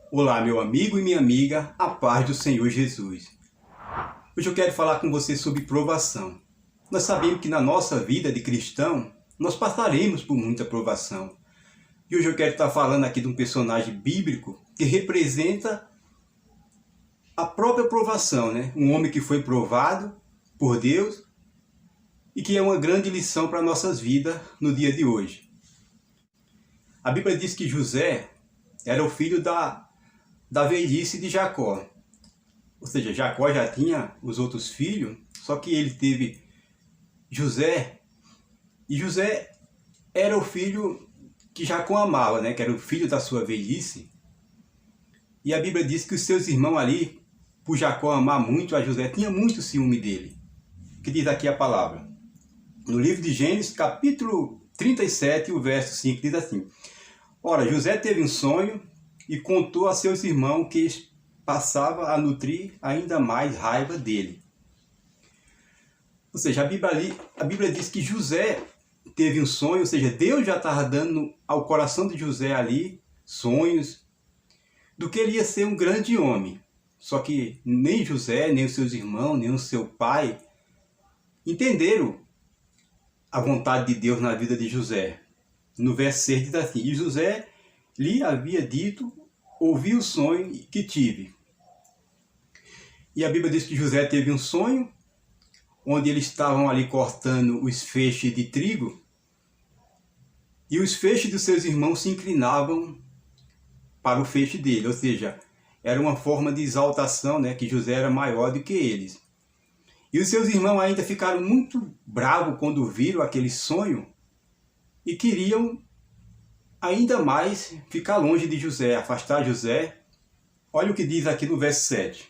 Olá, meu amigo e minha amiga, a paz do Senhor Jesus. Hoje eu quero falar com você sobre provação. Nós sabemos que na nossa vida de cristão, nós passaremos por muita provação. E hoje eu quero estar falando aqui de um personagem bíblico que representa a própria provação, né? Um homem que foi provado por Deus e que é uma grande lição para nossas vidas no dia de hoje. A Bíblia diz que José era o filho da velhice de Jacó. Ou seja, Jacó já tinha os outros filhos, só que ele teve José, e José era o filho que Jacó amava, né? Que era o filho da sua velhice. E a Bíblia diz que os seus irmãos ali, por Jacó amar muito a José, tinha muito ciúme dele. Que diz aqui a palavra. No livro de Gênesis, capítulo 37, o verso 5, diz assim: Ora, José teve um sonho e contou a seus irmãos, que passava a nutrir ainda mais raiva dele. Ou seja, a Bíblia diz que José teve um sonho, ou seja, Deus já estava dando ao coração de José ali sonhos do que ele ia ser um grande homem. Só que nem José, nem os seus irmãos, nem o seu pai entenderam a vontade de Deus na vida de José. No verso 6 diz assim: E José lhe havia dito, ouvi o sonho que tive. E a Bíblia diz que José teve um sonho, onde eles estavam ali cortando os feixes de trigo, e os feixes dos seus irmãos se inclinavam para o feixe dele, ou seja, era uma forma de exaltação, né, que José era maior do que eles. E os seus irmãos ainda ficaram muito bravos quando viram aquele sonho, e queriam ainda mais ficar longe de José, afastar José. Olha o que diz aqui no verso 7.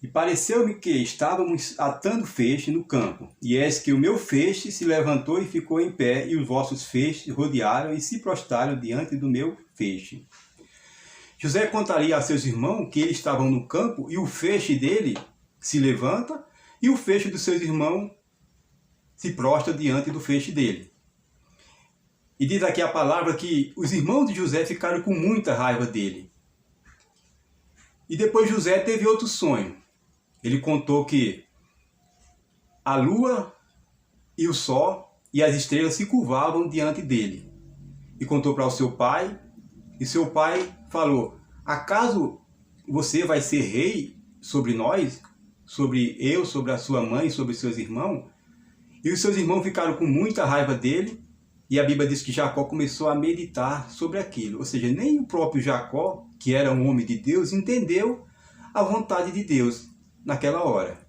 E pareceu-me que estávamos atando feixe no campo, e eis que o meu feixe se levantou e ficou em pé, e os vossos feixes rodearam e se prostraram diante do meu feixe. José contaria a seus irmãos que eles estavam no campo, e o feixe dele se levanta, e o feixe dos seus irmãos se prostra diante do feixe dele. E diz aqui a palavra que os irmãos de José ficaram com muita raiva dele. E depois José teve outro sonho. Ele contou que a lua e o sol e as estrelas se curvavam diante dele. E contou para o seu pai, e seu pai falou: acaso você vai ser rei sobre nós, sobre eu, sobre a sua mãe, sobre seus irmãos? E os seus irmãos ficaram com muita raiva dele, e a Bíblia diz que Jacó começou a meditar sobre aquilo. Ou seja, nem o próprio Jacó, que era um homem de Deus, entendeu a vontade de Deus naquela hora.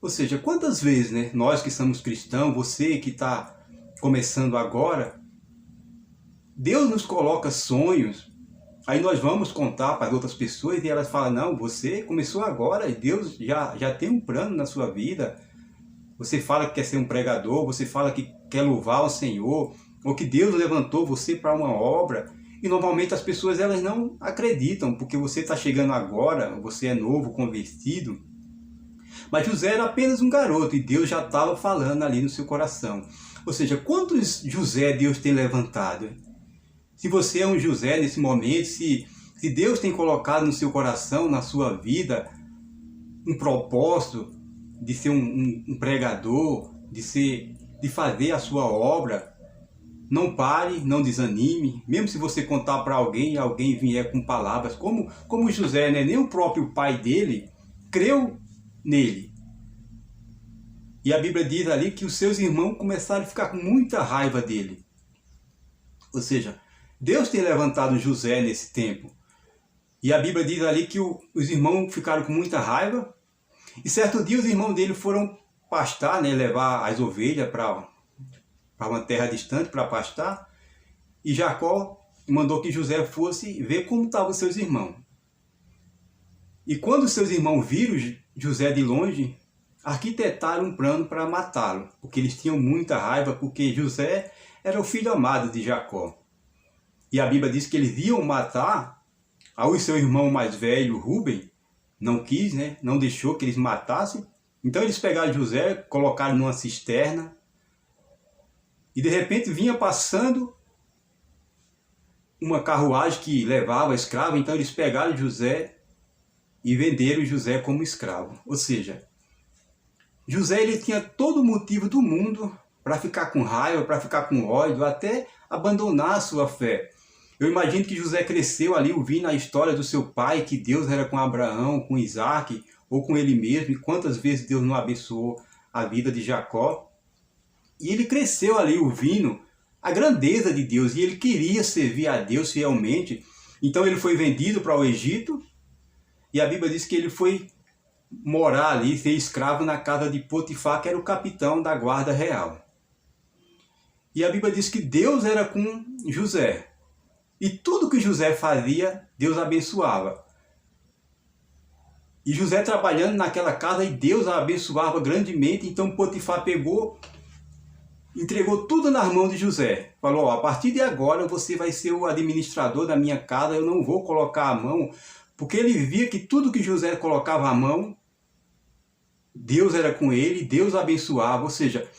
Ou seja, quantas vezes, né, nós que somos cristãos, você que está começando agora, Deus nos coloca sonhos, aí nós vamos contar para outras pessoas e elas falam: não, você começou agora e Deus já tem um plano na sua vida. Você fala que quer ser um pregador, você fala que quer louvar o Senhor, ou que Deus levantou você para uma obra. E normalmente as pessoas elas não acreditam, porque você está chegando agora, você é novo, convertido. Mas José era apenas um garoto e Deus já estava falando ali no seu coração. Ou seja, quantos José Deus tem levantado? Se você é um José nesse momento, se Deus tem colocado no seu coração, na sua vida, um propósito de ser um pregador, de fazer a sua obra, não pare, não desanime. Mesmo se você contar para alguém e alguém vier com palavras, como José, né? Nem o próprio pai dele creu nele. E a Bíblia diz ali que os seus irmãos começaram a ficar com muita raiva dele. Ou seja, Deus tem levantado José nesse tempo. E a Bíblia diz ali que os irmãos ficaram com muita raiva. E certo dia os irmãos dele foram pastar, né? Levar as ovelhas para uma terra distante para pastar, e Jacó mandou que José fosse ver como estavam os seus irmãos. E quando os seus irmãos viram José de longe, arquitetaram um plano para matá-lo, porque eles tinham muita raiva, porque José era o filho amado de Jacó. E a Bíblia diz que eles iam matar ao seu irmão mais velho, Rubem, não quis, né? Não deixou que eles matassem. Então eles pegaram José, colocaram numa cisterna, e de repente vinha passando uma carruagem que levava escravo, então eles pegaram José e venderam José como escravo. Ou seja, José ele tinha todo o motivo do mundo para ficar com raiva, para ficar com ódio, até abandonar a sua fé. Eu imagino que José cresceu ali ouvindo a história do seu pai, que Deus era com Abraão, com Isaac, ou com ele mesmo, e quantas vezes Deus não abençoou a vida de Jacó. E ele cresceu ali ouvindo a grandeza de Deus, e ele queria servir a Deus fielmente. Então ele foi vendido para o Egito, e a Bíblia diz que ele foi morar ali, ser escravo na casa de Potifar, que era o capitão da guarda real. E a Bíblia diz que Deus era com José. E tudo que José fazia, Deus abençoava. E José trabalhando naquela casa, e Deus a abençoava grandemente. Então Potifar pegou, entregou tudo nas mãos de José. Falou, ó, a partir de agora você vai ser o administrador da minha casa, eu não vou colocar a mão. Porque ele via que tudo que José colocava a mão, Deus era com ele, Deus abençoava. Ou seja,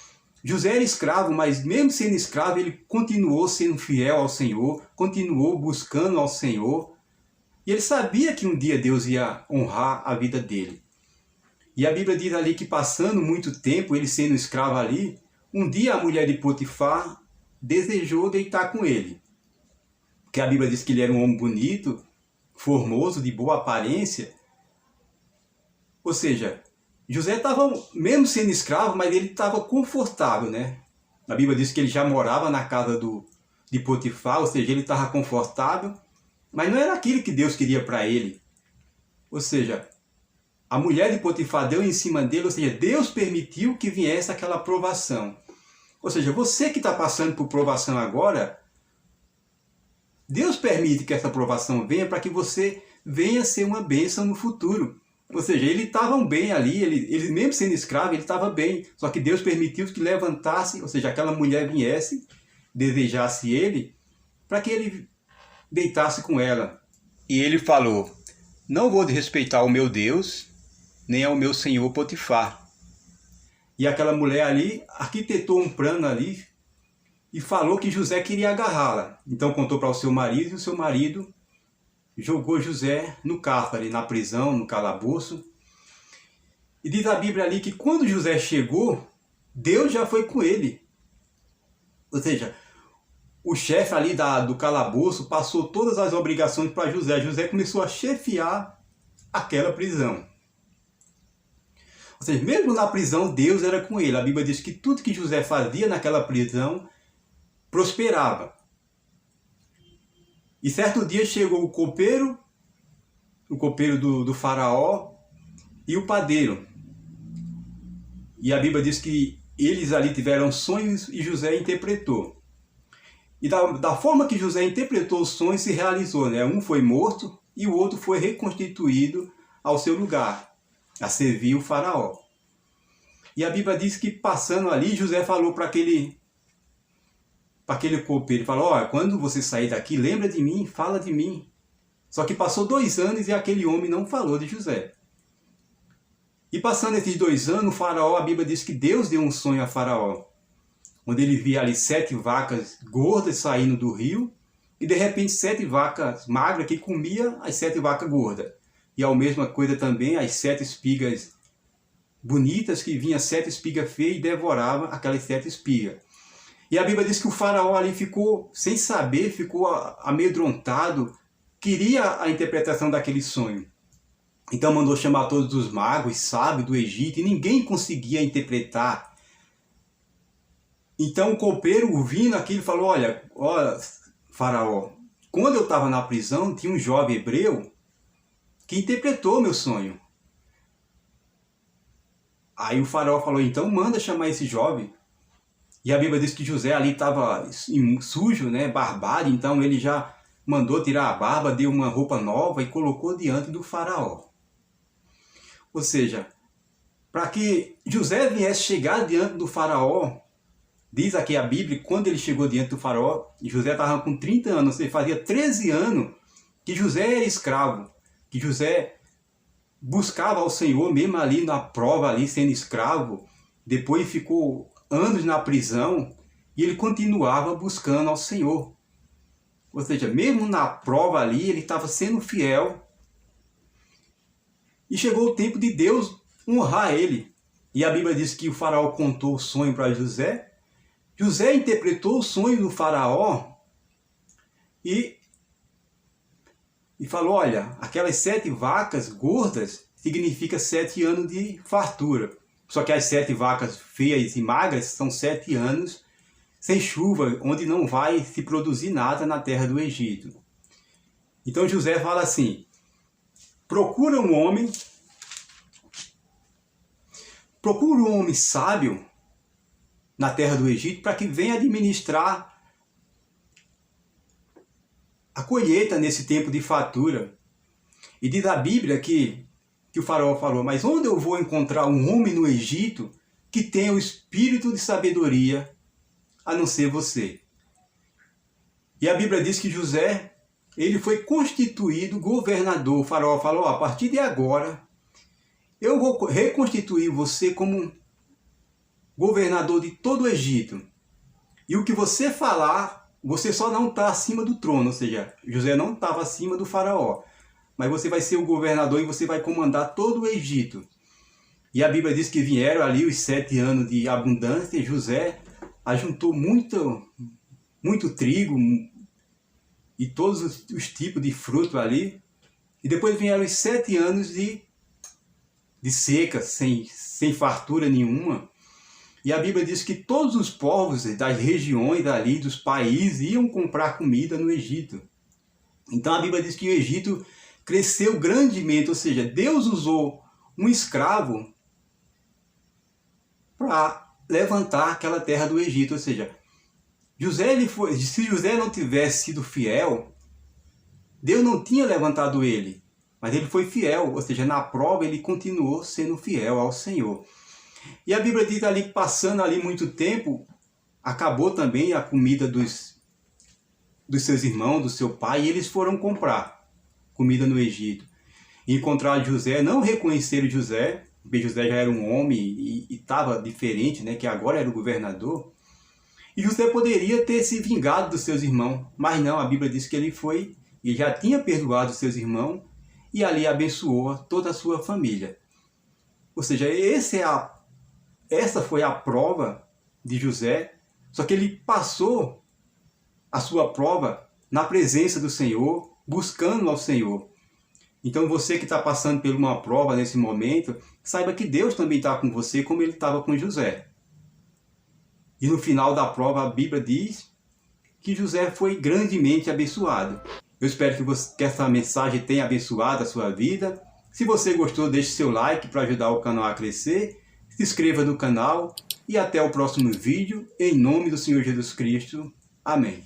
José era escravo, mas mesmo sendo escravo, ele continuou sendo fiel ao Senhor, continuou buscando ao Senhor. E ele sabia que um dia Deus ia honrar a vida dele. E a Bíblia diz ali que passando muito tempo, ele sendo escravo ali, um dia a mulher de Potifar desejou deitar com ele. Porque a Bíblia diz que ele era um homem bonito, formoso, de boa aparência. Ou seja, José estava, mesmo sendo escravo, mas ele estava confortável, né? A Bíblia diz que ele já morava na casa de Potifar, ou seja, ele estava confortável, mas não era aquilo que Deus queria para ele. Ou seja, a mulher de Potifar deu em cima dele, ou seja, Deus permitiu que viesse aquela provação. Ou seja, você que está passando por provação agora, Deus permite que essa provação venha para que você venha ser uma bênção no futuro. Ou seja, eles estavam bem ali, ele mesmo sendo escravo, ele estava bem. Só que Deus permitiu que levantasse, ou seja, aquela mulher viesse, desejasse ele, para que ele deitasse com ela. E ele falou, não vou desrespeitar o meu Deus, nem ao meu senhor Potifar. E aquela mulher ali arquitetou um plano ali e falou que José queria agarrá-la. Então contou para o seu marido, e o seu marido jogou José no cárcere, na prisão, no calabouço. E diz a Bíblia ali que quando José chegou, Deus já foi com ele. Ou seja, o chefe ali do calabouço passou todas as obrigações para José. José começou a chefiar aquela prisão. Ou seja, mesmo na prisão, Deus era com ele. A Bíblia diz que tudo que José fazia naquela prisão prosperava. E certo dia chegou o copeiro do faraó e o padeiro. E a Bíblia diz que eles ali tiveram sonhos e José interpretou. E da forma que José interpretou os sonhos se realizou, né? Um foi morto e o outro foi reconstituído ao seu lugar, a servir o faraó. E a Bíblia diz que passando ali, José falou para aquele copeiro, ele falou, ó, quando você sair daqui, lembra de mim, fala de mim. Só que passou 2 anos e aquele homem não falou de José. E passando esses 2 anos, o faraó, a Bíblia diz que Deus deu um sonho a faraó, onde ele via ali 7 vacas gordas saindo do rio, e de repente 7 vacas magras que comia as 7 vacas gordas. E a mesma coisa também, as 7 espigas bonitas, que vinha 7 espigas feias e devorava aquelas 7 espigas. E a Bíblia diz que o faraó ali ficou sem saber, ficou amedrontado, queria a interpretação daquele sonho. Então mandou chamar todos os magos, sábios do Egito, e ninguém conseguia interpretar. Então o copeiro, ouvindo aquilo, falou, olha, faraó, quando eu estava na prisão, tinha um jovem hebreu que interpretou meu sonho. Aí o faraó falou, então manda chamar esse jovem. E a Bíblia diz que José ali estava sujo, né, barbado, então ele já mandou tirar a barba, deu uma roupa nova e colocou diante do faraó. Ou seja, para que José viesse chegar diante do faraó, diz aqui a Bíblia, quando ele chegou diante do faraó, José estava com 30 anos, ele fazia 13 anos que José era escravo, que José buscava ao Senhor, mesmo ali na prova, ali sendo escravo, depois ficou anos na prisão, e ele continuava buscando ao Senhor. Ou seja, mesmo na prova ali, ele estava sendo fiel. E chegou o tempo de Deus honrar ele. E a Bíblia diz que o faraó contou o sonho para José. José interpretou o sonho do faraó e falou, olha, aquelas 7 vacas gordas significa 7 anos de fartura. Só que as 7 vacas feias e magras são 7 anos sem chuva, onde não vai se produzir nada na terra do Egito. Então José fala assim, procura um homem sábio na terra do Egito para que venha administrar a colheita nesse tempo de fartura. E diz a Bíblia que o faraó falou, mas onde eu vou encontrar um homem no Egito que tenha o espírito de sabedoria, a não ser você? E a Bíblia diz que José, ele foi constituído governador. O faraó falou, a partir de agora, eu vou reconstituir você como governador de todo o Egito. E o que você falar, você só não está acima do trono. Ou seja, José não estava acima do faraó. Mas você vai ser o governador e você vai comandar todo o Egito. E a Bíblia diz que vieram ali os 7 anos de abundância e José ajuntou muito trigo e todos os tipos de fruto ali. E depois vieram os 7 anos de seca, sem fartura nenhuma. E a Bíblia diz que todos os povos das regiões dali, dos países, iam comprar comida no Egito. Então a Bíblia diz que o Egito cresceu grandemente, ou seja, Deus usou um escravo para levantar aquela terra do Egito. Ou seja, se José não tivesse sido fiel, Deus não tinha levantado ele, mas ele foi fiel, ou seja, na prova ele continuou sendo fiel ao Senhor. E a Bíblia diz ali que passando ali muito tempo, acabou também a comida dos seus irmãos, do seu pai, e eles foram comprar comida no Egito. E encontraram José, não reconheceram José, porque José já era um homem e estava diferente, né, que agora era o governador. E José poderia ter se vingado dos seus irmãos, mas não, a Bíblia diz que ele já tinha perdoado os seus irmãos e ali abençoou toda a sua família. Ou seja, essa foi a prova de José, só que ele passou a sua prova na presença do Senhor, buscando ao Senhor. Então você que está passando por uma prova nesse momento, saiba que Deus também está com você, como ele estava com José. E no final da prova a Bíblia diz que José foi grandemente abençoado. Eu espero que essa mensagem tenha abençoado a sua vida. Se você gostou, deixe seu like para ajudar o canal a crescer. Se inscreva no canal e até o próximo vídeo. Em nome do Senhor Jesus Cristo. Amém.